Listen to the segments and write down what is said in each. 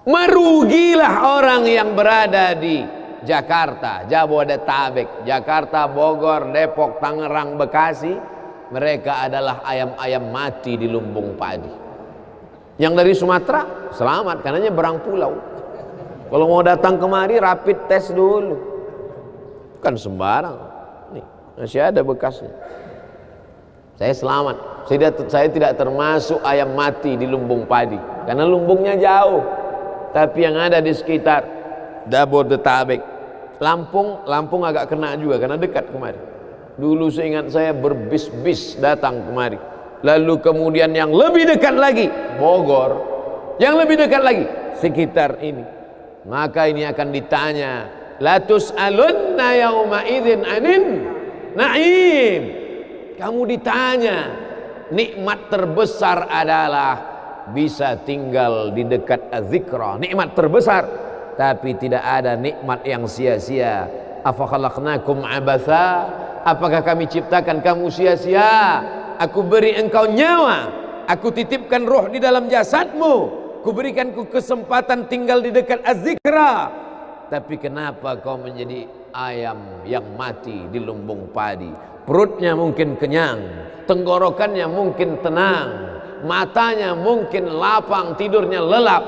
Merugilah orang yang berada di Jakarta, Jabodetabek, Jakarta, Bogor, Depok, Tangerang, Bekasi. Mereka adalah ayam-ayam mati di lumbung padi. Yang dari Sumatera selamat karena nyebrang pulau. Kalau mau datang kemari rapid test dulu. Kan sembarang. Nih, masih ada bekasnya. Saya selamat. Saya tidak termasuk ayam mati di lumbung padi karena lumbungnya jauh. Tapi yang ada di sekitar Jabodetabek, Lampung agak kena juga karena dekat kemari. Dulu seingat saya berbis-bis datang kemari. Lalu kemudian yang lebih dekat lagi Bogor, yang lebih dekat lagi sekitar ini. Maka ini akan ditanya, la tus'alunna yauma idzin anin na'im. Kamu ditanya, nikmat terbesar adalah bisa tinggal di dekat az-zikra, nikmat terbesar. Tapi tidak ada nikmat yang sia-sia. Afa khalaqnakum abatha, apakah kami ciptakan kamu sia-sia? Aku beri engkau nyawa, aku titipkan roh di dalam jasadmu, ku berikan ku kesempatan tinggal di dekat az-zikra. Tapi kenapa kau menjadi ayam yang mati di lumbung padi? Perutnya mungkin kenyang, tenggorokannya mungkin tenang, matanya mungkin lapang, tidurnya lelap,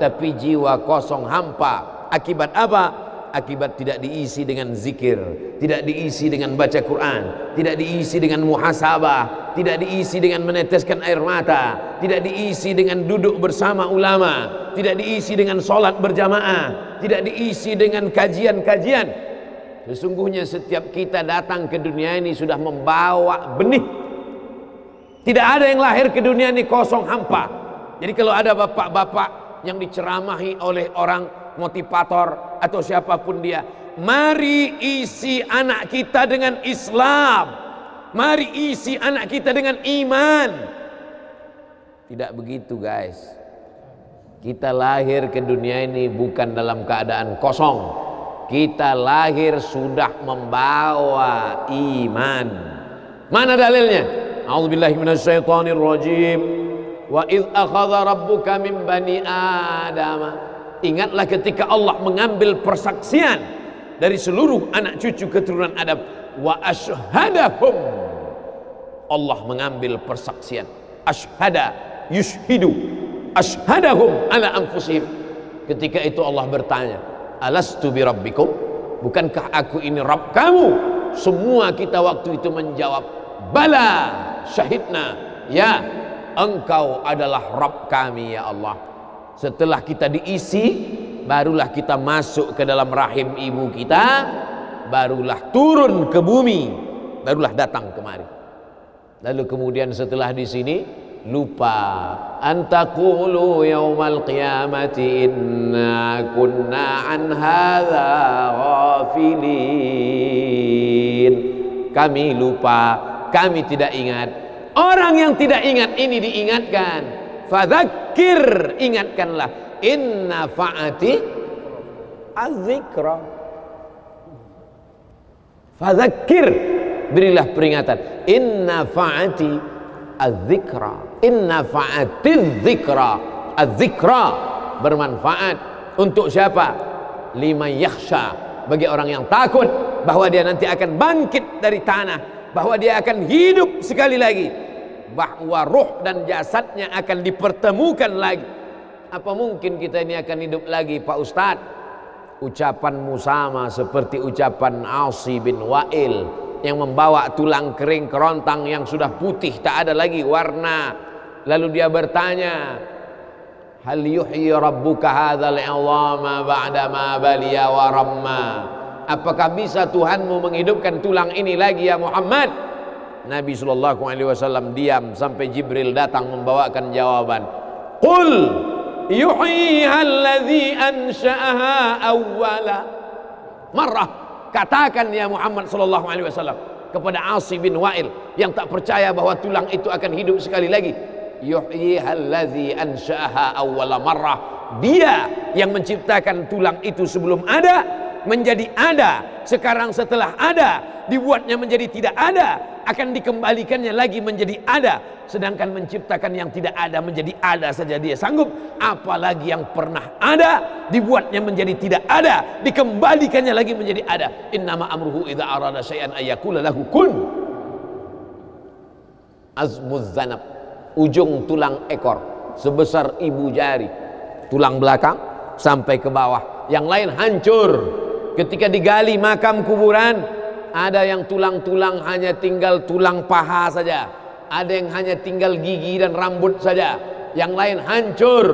tapi jiwa kosong hampa. Akibat apa? Akibat tidak diisi dengan zikir, tidak diisi dengan baca Quran, tidak diisi dengan muhasabah, tidak diisi dengan meneteskan air mata, tidak diisi dengan duduk bersama ulama, tidak diisi dengan sholat berjamaah, tidak diisi dengan kajian-kajian. Sesungguhnya setiap kita datang ke dunia ini sudah membawa benih. Tidak ada yang lahir ke dunia ini kosong hampa. Jadi kalau ada bapak-bapak yang diceramahi oleh orang motivator atau siapapun dia, mari isi anak kita dengan Islam, mari isi anak kita dengan iman. Tidak begitu guys. Kita lahir ke dunia ini bukan dalam keadaan kosong. Kita lahir sudah membawa iman. Mana dalilnya? A'udzubillahi minasyaitonirrajim. Wa idz akhadha rabbuka min bani Adam. Ingatlah ketika Allah mengambil persaksian dari seluruh anak cucu keturunan Adam. Wa asyhadahum. Allah mengambil persaksian. Asyhada yushhidu. Asyhadahum ala anfusihim. Ketika itu Allah bertanya, alastu bi rabbikum, bukankah aku ini Rabb kamu? Semua kita waktu itu menjawab, bala syahidna, ya engkau adalah Rabb kami ya Allah. Setelah kita diisi, barulah kita masuk ke dalam rahim ibu kita, barulah turun ke bumi, barulah datang kemari. Lalu kemudian setelah di sini lupa, antaqulu yaumal qiyamati inna kunna an hadza ghafilin. Kami lupa, kami tidak ingat. Orang yang tidak ingat ini diingatkan. Fadzakir, ingatkanlah. Inna fa'ati az-zikra. Fadzakir, berilah peringatan. Inna fa'ati az-zikra. Inna fa'atiz zikra. Az-zikra bermanfaat untuk siapa? Liman yakhsha, bagi orang yang takut bahwa dia nanti akan bangkit dari tanah, bahwa dia akan hidup sekali lagi, bahwa ruh dan jasadnya akan dipertemukan lagi. Apa mungkin kita ini akan hidup lagi Pak Ustadz? Ucapanmu sama seperti ucapan Asi bin Wa'il yang membawa tulang kering kerontang yang sudah putih tak ada lagi warna. Lalu dia bertanya, hal yuhyi rabbuka hadzal 'idhama ba'da ma baliya wa ramma. Apakah bisa Tuhanmu menghidupkan tulang ini lagi ya Muhammad? Nabi sallallahu alaihi wasallam diam sampai Jibril datang membawakan jawaban. Qul yuhyiha alladhi ansha'aha awwala marrah. Katakan ya Muhammad sallallahu alaihi wasallam kepada Asi bin Wa'il yang tak percaya bahwa tulang itu akan hidup sekali lagi. Yuhyiha alladhi ansha'aha awwala marrah. Dia yang menciptakan tulang itu sebelum ada menjadi ada. Sekarang setelah ada dibuatnya menjadi tidak ada. akan dikembalikannya lagi menjadi ada. Sedangkan menciptakan yang tidak ada menjadi ada saja dia sanggup, apalagi yang pernah ada dibuatnya menjadi tidak ada, dikembalikannya lagi menjadi ada. Innama amruhu idza arada syai'an ayyakula lahu kun. Azmuz zanab, ujung tulang ekor sebesar ibu jari, tulang belakang sampai ke bawah, yang lain hancur. Ketika digali makam kuburan, ada yang tulang-tulang hanya tinggal tulang paha saja, ada yang hanya tinggal gigi dan rambut saja, yang lain hancur.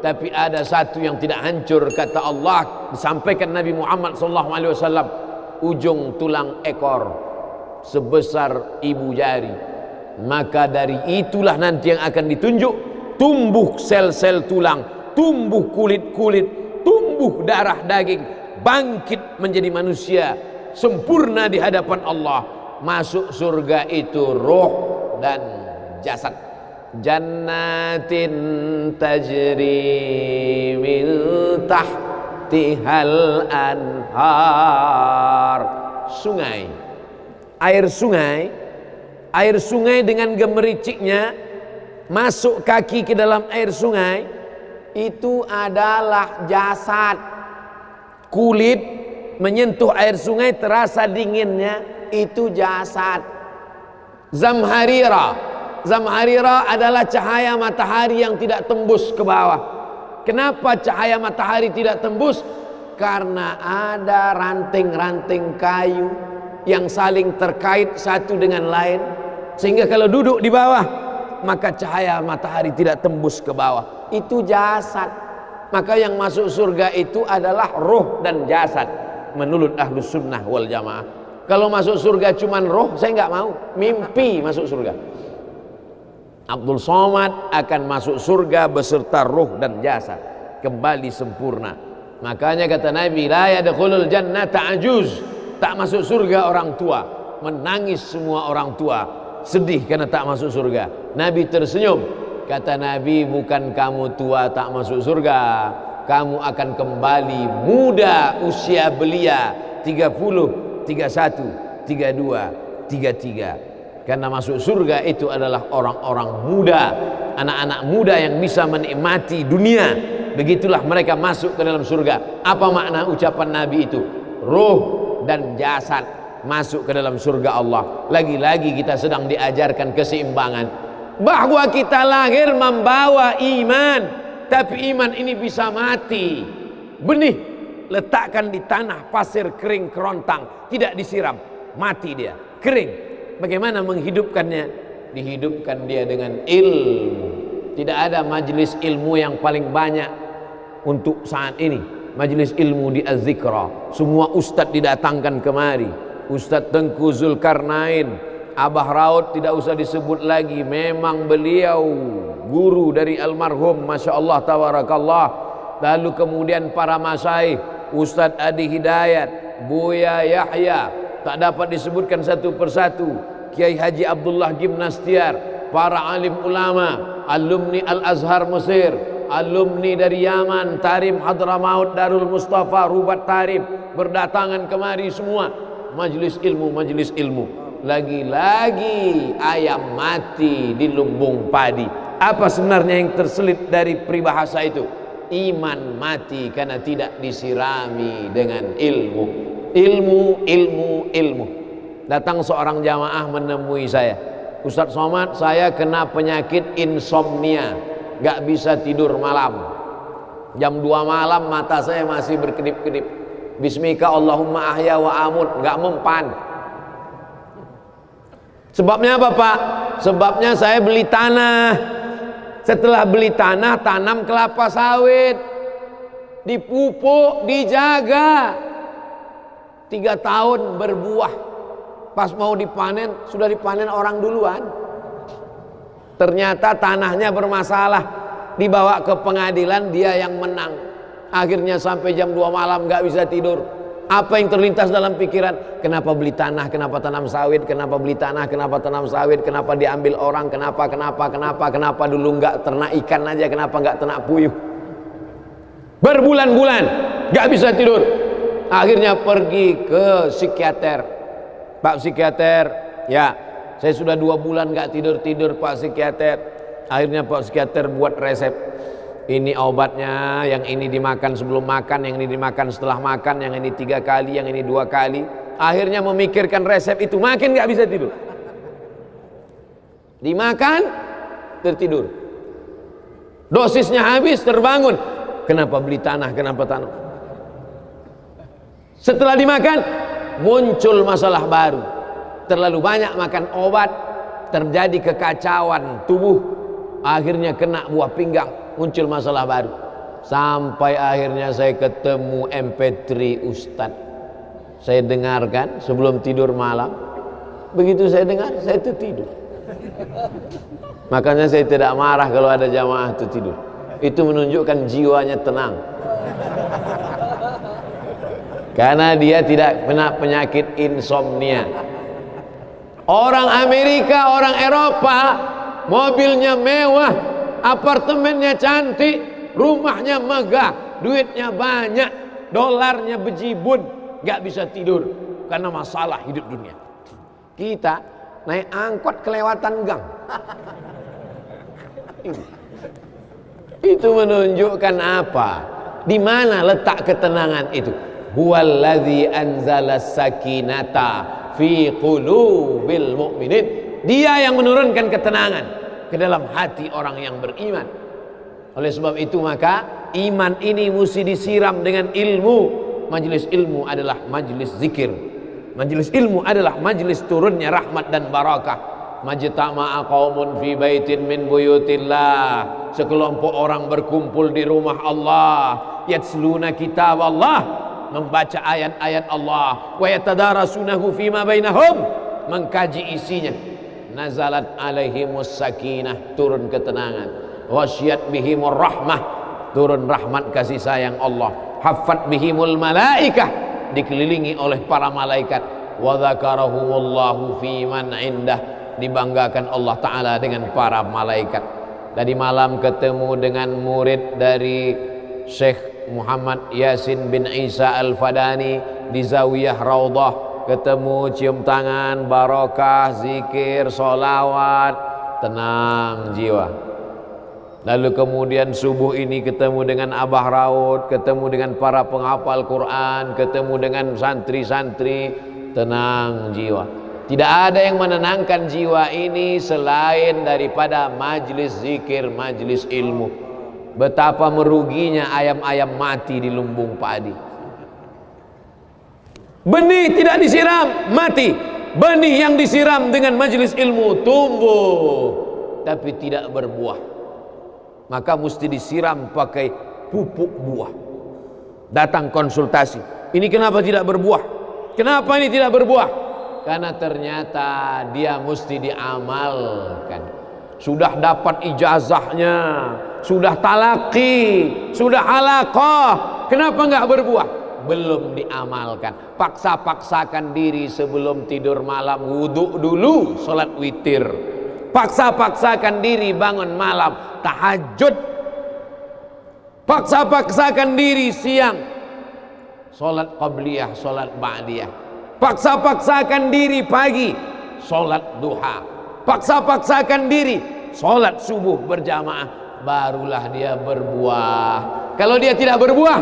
Tapi ada satu yang tidak hancur, kata Allah, disampaikan Nabi Muhammad SAW, ujung tulang ekor sebesar ibu jari. Maka dari itulah nanti yang akan ditunjuk, tumbuh sel-sel tulang, tumbuh kulit-kulit, tumbuh darah daging, bangkit menjadi manusia sempurna di hadapan Allah. Masuk surga itu roh dan jasad. Jannatin tajri min tahtihal anhar. Sungai, air sungai, air sungai dengan gemericiknya, masuk kaki ke dalam air sungai, itu adalah jasad. Kulit menyentuh air sungai terasa dinginnya, itu jasad. Zamharira, zamharira adalah cahaya matahari yang tidak tembus ke bawah. Kenapa cahaya matahari tidak tembus? Karena ada ranting-ranting kayu yang saling terkait satu dengan lain, sehingga kalau duduk di bawah maka cahaya matahari tidak tembus ke bawah. Itu jasad. Maka yang masuk surga itu adalah roh dan jasad menurut Ahlus Sunnah wal Jamaah. Kalau masuk surga cuman roh, saya nggak mau, mimpi masuk surga. Abdul Somad akan masuk surga beserta roh dan jasad, kembali sempurna. Makanya kata Nabi, la yadkhulul jannata ajuz, tak masuk surga orang tua. Menangis semua orang tua, sedih karena tak masuk surga. Nabi tersenyum. Kata Nabi, bukan kamu tua tak masuk surga, kamu akan kembali muda usia belia, 30, 31, 32, 33. Karena masuk surga itu adalah orang-orang muda, anak-anak muda yang bisa menikmati dunia. Begitulah mereka masuk ke dalam surga. Apa makna ucapan Nabi itu? Ruh dan jasad masuk ke dalam surga Allah. Lagi-lagi kita sedang diajarkan keseimbangan, bahwa kita lahir membawa iman, tapi iman ini bisa mati. Benih letakkan di tanah pasir kering kerontang, tidak disiram, mati dia, kering. Bagaimana menghidupkannya? Dihidupkan dia dengan ilmu. Tidak ada majelis ilmu yang paling banyak untuk saat ini, majelis ilmu di Az-Zikra. Semua ustadz didatangkan kemari. Ustadz Tengku Zulkarnain, Abah Raud tidak usah disebut lagi, memang beliau guru dari almarhum, Masya Allah tabarakallah. Lalu kemudian para masyaikh, Ustadz Adi Hidayat, Buya Yahya, tak dapat disebutkan satu persatu, Kiai Haji Abdullah Gimnastiar, para alim ulama, alumni Al-Azhar Mesir, alumni dari Yaman, Tarim Hadramaut, Darul Mustafa, Rubat Tarim, berdatangan kemari semua. Majelis ilmu, majelis ilmu. Lagi-lagi ayam mati di lumbung padi. Apa sebenarnya yang terselit dari peribahasa itu? Iman mati karena tidak disirami dengan ilmu. Ilmu, ilmu, ilmu. Datang seorang jamaah menemui saya, Ustadz Somad, saya kena penyakit insomnia, gak bisa tidur malam. Jam 2 malam mata saya masih berkedip-kedip. Bismika Allahumma ahya wa amut, gak mempan. Sebabnya apa Pak? Sebabnya saya beli tanah. Setelah beli tanah, tanam kelapa sawit, dipupuk, dijaga, 3 tahun berbuah. Pas mau dipanen, sudah dipanen orang duluan. Ternyata tanahnya bermasalah, dibawa ke pengadilan, dia yang menang. Akhirnya sampai jam 2 malam gak bisa tidur. Apa yang terlintas dalam pikiran? Kenapa beli tanah, kenapa tanam sawit, kenapa beli tanah, kenapa tanam sawit, kenapa diambil orang, kenapa dulu nggak ternak ikan aja, kenapa nggak ternak puyuh. Berbulan-bulan nggak bisa tidur. Akhirnya pergi ke psikiater. Pak psikiater, ya Saya sudah 2 bulan nggak tidur-tidur Pak psikiater. Akhirnya Pak psikiater buat resep. Ini obatnya, yang ini dimakan sebelum makan, yang ini dimakan setelah makan, yang ini 3 kali, yang ini 2 kali. Akhirnya memikirkan resep itu, makin nggak bisa tidur. Dimakan, tertidur. Dosisnya habis, terbangun. Kenapa beli tanah, kenapa tanam? Setelah dimakan, muncul masalah baru. Terlalu banyak makan obat, terjadi kekacauan tubuh. Akhirnya kena buah pinggang, muncul masalah baru. Sampai akhirnya saya ketemu MP3 Ustadz. Saya dengarkan sebelum tidur malam. Begitu saya dengar, saya tertidur. Makanya saya tidak marah kalau ada jamaah tertidur. Itu menunjukkan jiwanya tenang. Karena dia tidak kena penyakit insomnia. Orang Amerika, orang Eropa, mobilnya mewah, apartemennya cantik, rumahnya megah, duitnya banyak, dolarnya bejibun, gak bisa tidur karena masalah hidup dunia. Kita naik angkot kelewatan gang. Itu menunjukkan apa? Di mana letak ketenangan itu? Huwallazi anzala sakinata fi qulubil mu'minin. Dia yang menurunkan ketenangan ke dalam hati orang yang beriman. Oleh sebab itu maka iman ini mesti disiram dengan ilmu. Majelis ilmu adalah majelis zikir. Majelis ilmu adalah majelis turunnya rahmat dan barakah. Majtama'a qaumun fi baitin min buyutillah. Sekelompok orang berkumpul di rumah Allah, yatsluna kitab Allah, membaca ayat-ayat Allah, wa yatadarasunahu fima bainahum, mengkaji isinya. Nazalat alaihimus sakinah, turun ketenangan. Wasyiyat bihimur rahmah, turun rahmat kasih sayang Allah. Haffat bihimul malaikah, dikelilingi oleh para malaikat. Wa dzakarahumullahu fi man indah, dibanggakan Allah Ta'ala dengan para malaikat. Tadi malam ketemu dengan murid dari Syekh Muhammad Yasin bin Isa Al-Fadani di Zawiyah Raudhah. Ketemu, cium tangan, barokah, zikir, sholawat, tenang jiwa. Lalu kemudian subuh ini ketemu dengan Abah Raud, ketemu dengan para penghafal Quran, ketemu dengan santri-santri, tenang jiwa. Tidak ada yang menenangkan jiwa ini selain daripada majlis zikir, majlis ilmu. Betapa meruginya ayam-ayam mati di lumbung padi. Benih tidak disiram, mati. Benih yang disiram dengan majlis ilmu tumbuh, tapi tidak berbuah. Maka mesti disiram pakai pupuk buah. Datang konsultasi, ini kenapa tidak berbuah? Kenapa ini tidak berbuah? Karena ternyata dia mesti diamalkan. Sudah dapat ijazahnya, sudah talaqi, sudah halaqah, kenapa enggak berbuah? Belum diamalkan. Paksa-paksakan diri sebelum tidur malam, wudhu dulu, sholat witir. Paksa-paksakan diri bangun malam, tahajud. Paksa-paksakan diri siang, sholat qabliyah, sholat ba'diyah. Paksa-paksakan diri pagi, sholat duha. Paksa-paksakan diri, sholat subuh berjamaah. Barulah dia berbuah. Kalau dia tidak berbuah,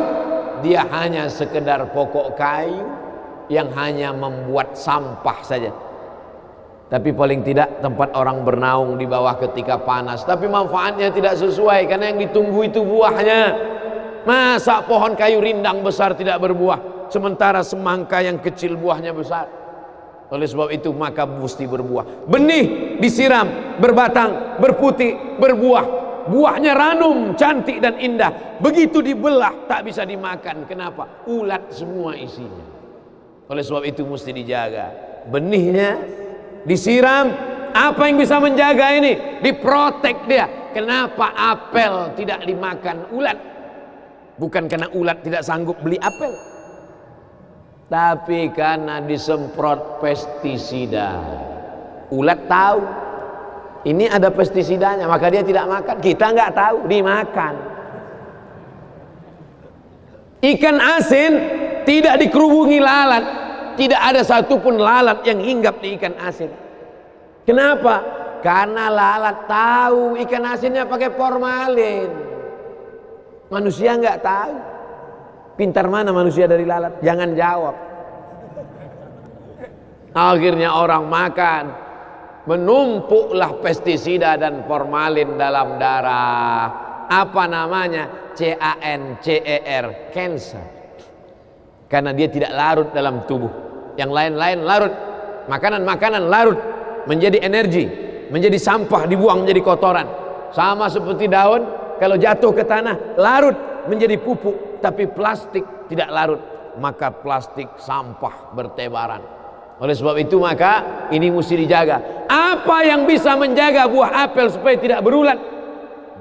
dia hanya sekedar pokok kayu yang hanya membuat sampah saja. Tapi paling tidak tempat orang bernaung di bawah ketika panas. Tapi manfaatnya tidak sesuai, karena yang ditunggu itu buahnya. Masa pohon kayu rindang besar tidak berbuah, sementara semangka yang kecil buahnya besar? Oleh sebab itu maka mesti berbuah. Benih disiram, berbatang, berputih, berbuah. Buahnya ranum, cantik dan indah. Begitu dibelah tak bisa dimakan. Kenapa? Ulat semua isinya. Oleh sebab itu mesti dijaga. Benihnya disiram. Apa yang bisa menjaga ini? Diprotek dia. Kenapa apel tidak dimakan ulat? Bukan karena ulat tidak sanggup beli apel, tapi karena disemprot pestisida. Ulat tahu ini ada pestisidanya, maka dia tidak makan. Kita nggak tahu, dimakan. Ikan asin tidak dikerubungi lalat. Tidak ada satupun lalat yang hinggap di ikan asin. Kenapa? Karena lalat tahu ikan asinnya pakai formalin. Manusia nggak tahu. Pintar mana manusia dari lalat? Jangan jawab. Akhirnya orang makan, menumpuklah pestisida dan formalin dalam darah. Apa namanya? CANCER, cancer. Karena dia tidak larut dalam tubuh. Yang lain-lain larut. Makanan-makanan larut menjadi energi, menjadi sampah, dibuang menjadi kotoran. Sama seperti daun, kalau jatuh ke tanah larut menjadi pupuk. Tapi plastik tidak larut, maka plastik sampah bertebaran. Oleh sebab itu maka ini mesti dijaga. Apa yang bisa menjaga buah apel supaya tidak berulat?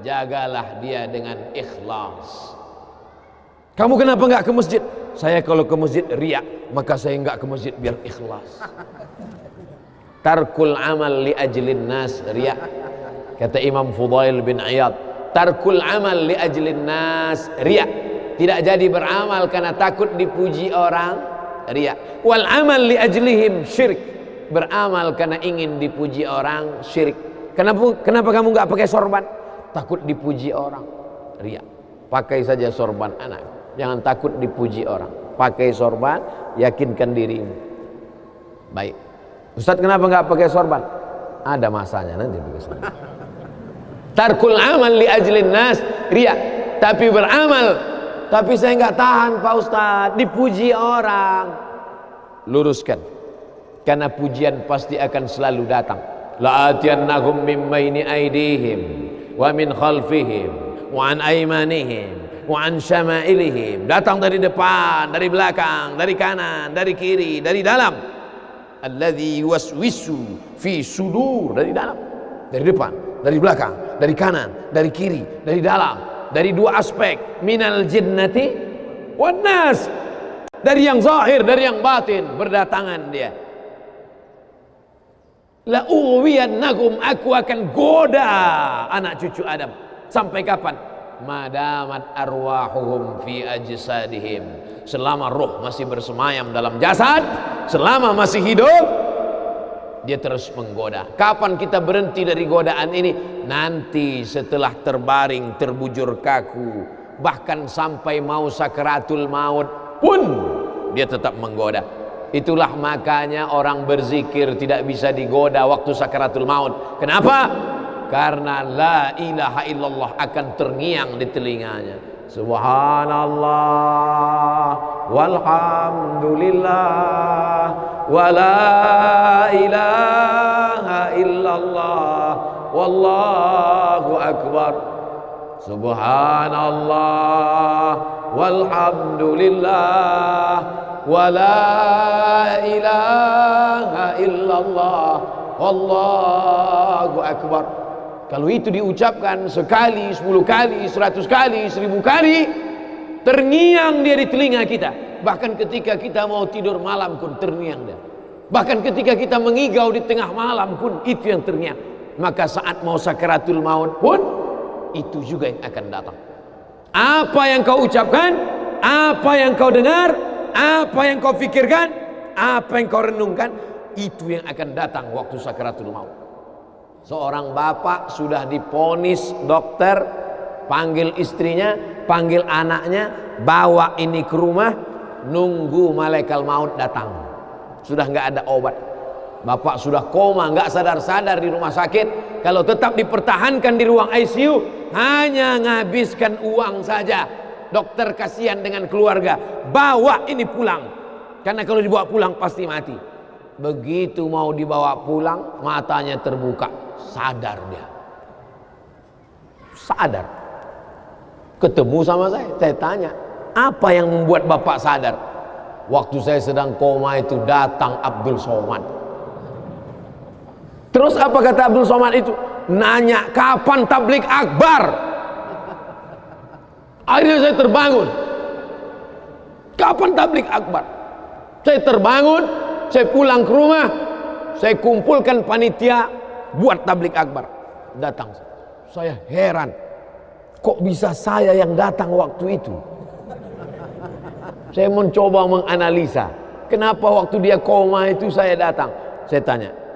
Jagalah dia dengan ikhlas. Kamu kenapa enggak ke masjid? Saya kalau ke masjid riya, maka saya enggak ke masjid biar ikhlas. Tarkul amal li ajlin nas riya. Kata Imam Fudail bin Iyad, tarkul amal li ajlin nas riya. Tidak jadi beramal karena takut dipuji orang, riya. Wal amal li ajlihim syirik. Beramal karena ingin dipuji orang, syirik. Kenapa kamu enggak pakai sorban? Takut dipuji orang, riya. Pakai saja sorban anak. Jangan takut dipuji orang. Pakai sorban, yakinkan dirimu. Baik. Ustaz, kenapa enggak pakai sorban? Ada masanya nanti pakai sorban. Tarkul amal li ajlin nas riya. Tapi beramal, tapi saya enggak tahan Pak Ustaz, dipuji orang. Luruskan. Karena pujian pasti akan selalu datang. La'atiyannahum min baini aydihim wa min khalfihim wa an aymanihim wa an syama'ilihim. Datang dari depan, dari belakang, dari kanan, dari kiri, dari dalam. Alladzi yuwaswisu fi sudur, dari dalam, dari depan, dari belakang, dari kanan, dari kiri, dari dalam, dari dua aspek, minal jinnati wan nas, dari yang zahir, dari yang batin, berdatangan dia. La uwiyannahum, aku akan goda anak cucu Adam. Sampai kapan? Madamat arwahuhum fi ajsadihim, selama roh masih bersemayam dalam jasad, selama masih hidup, dia terus menggoda. Kapan kita berhenti dari godaan ini? Nanti setelah terbaring, terbujur kaku, bahkan sampai mau sakaratul maut pun dia tetap menggoda. Itulah makanya orang berzikir tidak bisa digoda waktu sakaratul maut. Kenapa? Karena la ilaha illallah akan terngiang di telinganya. Subhanallah walhamdulillah wa la ilaha illallah wallahu akbar. Subhanallah walhamdulillah wa la ilaha illallah wallahu akbar. Kalau itu diucapkan sekali, 10 kali, 100 kali, 1000 kali, terngiang dia di telinga kita. Bahkan ketika kita mau tidur malam pun terngiang dia. Bahkan ketika kita mengigau di tengah malam pun itu yang terngiang. Maka saat mau sakaratul maut pun itu juga yang akan datang. Apa yang kau ucapkan, apa yang kau dengar, apa yang kau fikirkan, apa yang kau renungkan, itu yang akan datang waktu sakaratul maut. Seorang bapak sudah diponis dokter, panggil istrinya, panggil anaknya, bawa ini ke rumah, nunggu malaikat maut datang. Sudah nggak ada obat. Bapak sudah koma, nggak sadar-sadar di rumah sakit. Kalau tetap dipertahankan di ruang ICU, hanya ngabiskan uang saja. Dokter kasihan dengan keluarga, bawa ini pulang. Karena kalau dibawa pulang pasti mati. Begitu mau dibawa pulang, matanya terbuka, sadar dia. Sadar. Ketemu sama saya tanya, apa yang membuat bapak sadar? Waktu saya sedang koma itu datang Abdul Somad. Terus apa kata Abdul Somad itu? Nanya kapan tablik akbar. Akhirnya saya terbangun. Kapan tablik akbar? Saya terbangun, saya pulang ke rumah, saya kumpulkan panitia buat tablik akbar. Datang. Saya heran, kok bisa saya yang datang waktu itu? Saya mencoba menganalisa, kenapa waktu dia koma itu saya datang. Saya tanya,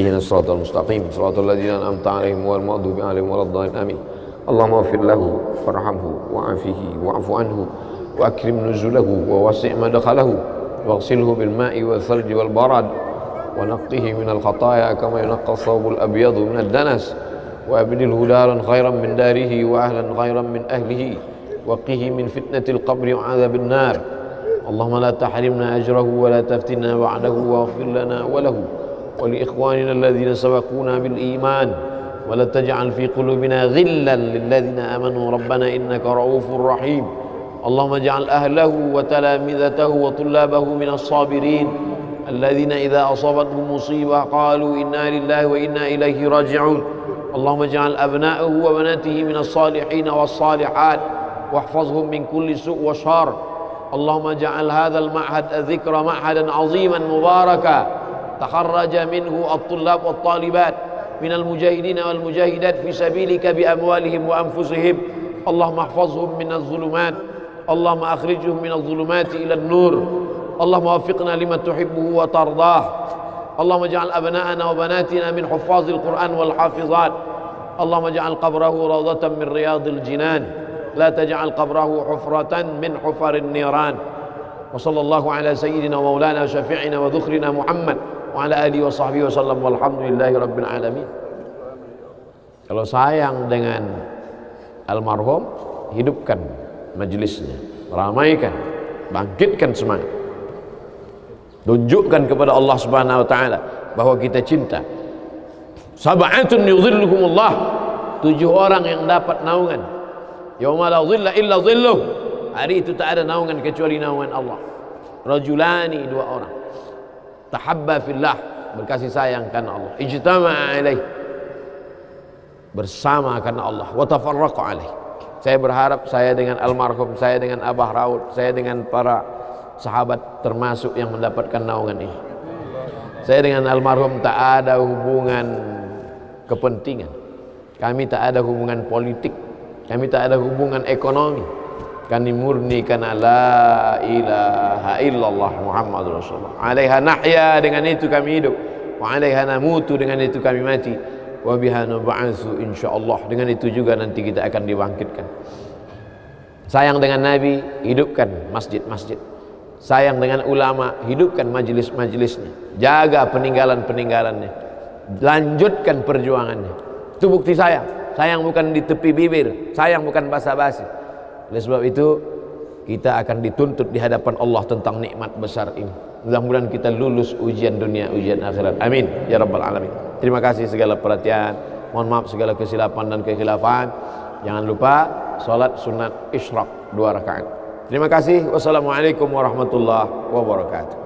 اهدنا الصراط المستقيم صراط الذين أنعمت عليهم غير المغضوب عليهم ولا الضالين آمين. اللهم اغفر له وارحمه وعافه واعف عنه وأكرم نزله ووسع مدخله واغسله بالماء والثلج والبرد ونقه من الخطايا كما ينقى الثوب الأبيض من الدنس وأبدله دارا خيرا من داره وأهلا خيرا من أهله وقه من فتنة القبر وعذاب النار. اللهم لا تحرمنا أجره ولا تفتنا بعده واغفر لنا وله ولإخواننا الذين سبقونا بالإيمان ولا تجعل في قلوبنا غلا للذين آمنوا ربنا إنك رؤوف رحيم. اللهم اجعل أهله وتلامذته وطلابه من الصابرين الذين إذا أصابتهم مصيبة قالوا إنا لله وإنا إليه راجعون. اللهم اجعل أبناءه وبناته من الصالحين والصالحات واحفظهم من كل سوء وشر. اللهم اجعل هذا المعهد الذكر معهدا عظيما مباركا تخرج منه الطلاب والطالبات من المجاهدين والمجاهدات في سبيلك بأموالهم وأنفسهم. اللهم احفظهم من الظلمات، اللهم أخرجهم من الظلمات إلى النور. اللهم وفقنا لما تحبه وترضاه. اللهم اجعل أبناءنا وبناتنا من حفاظ القرآن والحافظات. اللهم اجعل قبره روضة من رياض الجنان لا تجعل قبره حفرة من حفر النيران. وصلى الله على سيدنا ومولانا وشفيعنا وذخرنا محمد وعلى آله وصحبه وسلم walhamdulillahi rabbil alamin. Kalau sayang dengan almarhum, hidupkan majelisnya, ramaikan, bangkitkan semangat, tunjukkan kepada Allah Subhanahu wa taala bahwa kita cinta. Sab'atun yudhilluhumullah, 7 orang yang dapat naungan. Yauma la dhilla illa dhilluh, hari itu tak ada naungan kecuali naungan Allah. Rajulani, 2 orang, tahabba fillah, berkasih sayang karena Allah, ijtama'a alaih, bersama karena Allah, wa tafarraqa alaih. Saya berharap saya dengan almarhum, saya dengan Abah Raud, saya dengan para sahabat termasuk yang mendapatkan naungan ini. Saya dengan almarhum tak ada hubungan kepentingan, kami tak ada hubungan politik, kami tak ada hubungan ekonomi. Kami murni karena la ilaha illallah Muhammadur Rasulullah. Alaiha nahya, dengan itu kami hidup. Wa alaiha namutu, dengan itu kami mati. Wa biha nub'atsu insyaallah, dengan itu juga nanti kita akan dibangkitkan. Sayang dengan Nabi, hidupkan masjid-masjid. Sayang dengan ulama, hidupkan majelis-majelisnya. Jaga peninggalan-peninggalannya. Lanjutkan perjuangannya. Itu bukti sayang. Sayang bukan di tepi bibir, sayang bukan basa-basi. Oleh sebab itu kita akan dituntut di hadapan Allah tentang nikmat besar ini. Mudah-mudahan kita lulus ujian dunia, ujian akhirat. Amin ya rabbal alamin. Terima kasih segala perhatian. Mohon maaf segala kesilapan dan kekhilafan. Jangan lupa salat sunat isyraq 2 rakaat. Terima kasih. Wassalamualaikum warahmatullahi wabarakatuh.